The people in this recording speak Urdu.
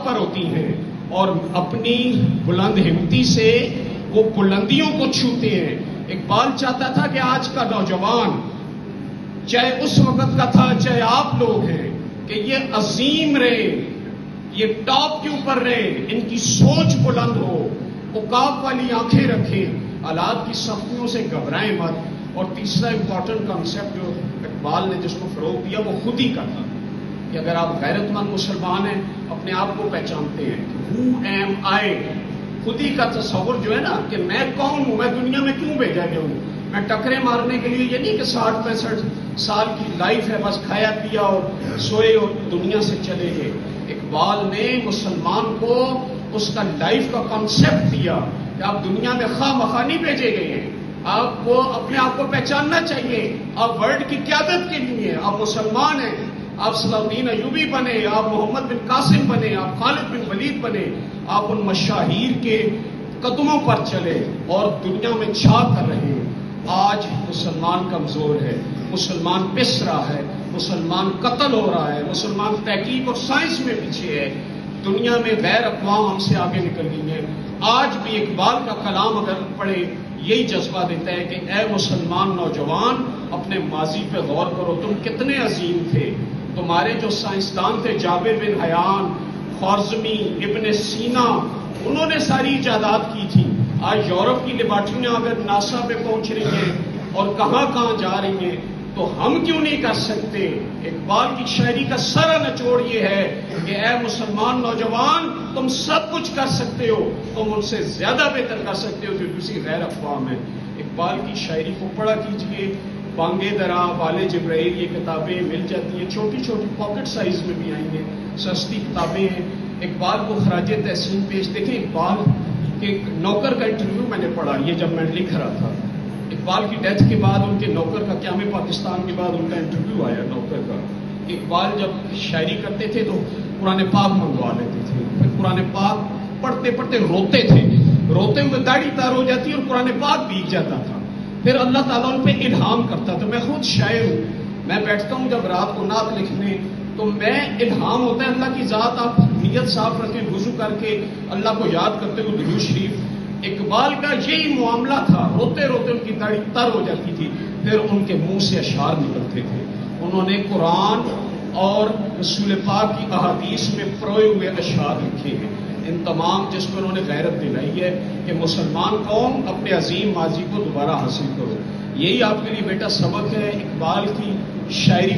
پر ہوتی ہیں اور اپنی بلند ہمتی سے وہ بلندیوں کو چھوتے ہیں۔ اقبال چاہتا تھا کہ آج کا نوجوان، چاہے اس وقت کا تھا چاہے آپ لوگ ہیں، کہ یہ عظیم رہے، یہ ٹاپ کے اوپر رہے، ان کی سوچ بلند ہو، عقاب والی آنکھیں رکھیں، حالات کی سختیوں سے گھبرائیں مت۔ اور تیسرا امپورٹنٹ کانسیپٹ جو اقبال نے جس کو فروغ دیا وہ خودی کا تھا کہ اگر آپ غیرت مند مسلمان ہیں، اپنے آپ کو پہچانتے ہیں، ہو ایم آئی، خودی کا تصور جو ہے نا کہ میں کون ہوں، میں دنیا میں کیوں بھیجا گیا ہوں، میں ٹکرے مارنے کے لیے، یہ نہیں کہ 60-65 سال کی لائف ہے بس کھایا پیا اور سوئے اور دنیا سے چلے گئے۔ اقبال نے مسلمان کو اس کا لائف کا کانسیپٹ دیا کہ آپ دنیا میں خواہ مخواہ نہیں بھیجے گئے ہیں، آپ کو اپنے آپ کو پہچاننا چاہیے، آپ ورلڈ کی قیادت کے لیے، آپ مسلمان ہیں، آپ صلاح الدین ایوبی بنے، آپ محمد بن قاسم بنے، آپ خالد بن ولید بنے، آپ ان مشاہیر کے قدموں پر چلے اور دنیا میں چھا کر رہے۔ آج مسلمان کمزور ہے، مسلمان پس رہا ہے، مسلمان قتل ہو رہا ہے، مسلمان تحقیق اور سائنس میں پیچھے ہے، دنیا میں غیر اقوام ہم سے آگے نکل گئی ہیں۔ آج بھی اقبال کا کلام اگر پڑھے یہی جذبہ دیتا ہے کہ اے مسلمان نوجوان، اپنے ماضی پہ غور کرو، تم کتنے عظیم تھے، تمہارے جو سائنسدان تھے جابر بن حیان، خوارزمی، ابن سینا، انہوں نے ساری ایجادات کی تھی۔ آج یورپ کی لیبارٹریاں اگر ناسا پہ پہنچ رہی ہیں اور کہاں کہاں جا رہی ہیں تو ہم کیوں نہیں کر سکتے؟ اقبال کی شاعری کا سارا نچوڑ یہ ہے کہ اے مسلمان نوجوان، تم سب کچھ کر سکتے ہو، تم ان سے زیادہ بہتر کر سکتے ہو جو کسی غیر اقوام ہے۔ اقبال کی شاعری کو پڑھا کیجئے، بانگے درا، بال جبرائیل، یہ کتابیں مل جاتی ہیں، چھوٹی چھوٹی پاکٹ سائز میں بھی آئی ہیں، سستی کتابیں ہیں۔ اقبال کو خراج تحسین پیش دیکھیں، اقبال کے نوکر کا انٹرویو میں نے پڑھا، یہ جب میں لکھ رہا تھا، اقبال کی ڈیتھ کے بعد ان کے نوکر کا، قیام پاکستان کے بعد ان کا انٹرویو آیا نوکر کا۔ اقبال جب شاعری کرتے تھے تو قرآن پاک منگوا لیتے تھے، پھر قرآن پاک پڑھتے پڑھتے روتے تھے، روتے ہوئے داڑھی تار ہو جاتی اور قرآن پاک بھیگ جاتا تھا، پھر اللہ تعالیٰ ان پہ الہام کرتا تھا۔ میں خود شاعر ہوں، میں بیٹھتا ہوں جب رات کو نعت لکھنے تو میں الہام ہوتا ہے اللہ کی ذات، آپ نیت صاف رکھیں، وضو کر کے اللہ کو یاد کرتے ہوئے درود شریف۔ اقبال کا یہی معاملہ تھا، روتے روتے ان کی داڑھی تر ہو جاتی تھی، پھر ان کے منہ سے اشعار نکلتے تھے۔ انہوں نے قرآن اور رسول پاک کی احادیث میں پروئے ہوئے اشعار لکھے ہیں، ان تمام جس میں انہوں نے غیرت دلائی ہے کہ مسلمان قوم اپنے عظیم ماضی کو دوبارہ حاصل کرو۔ یہی آپ کے لیے بیٹا سبق ہے اقبال کی شاعری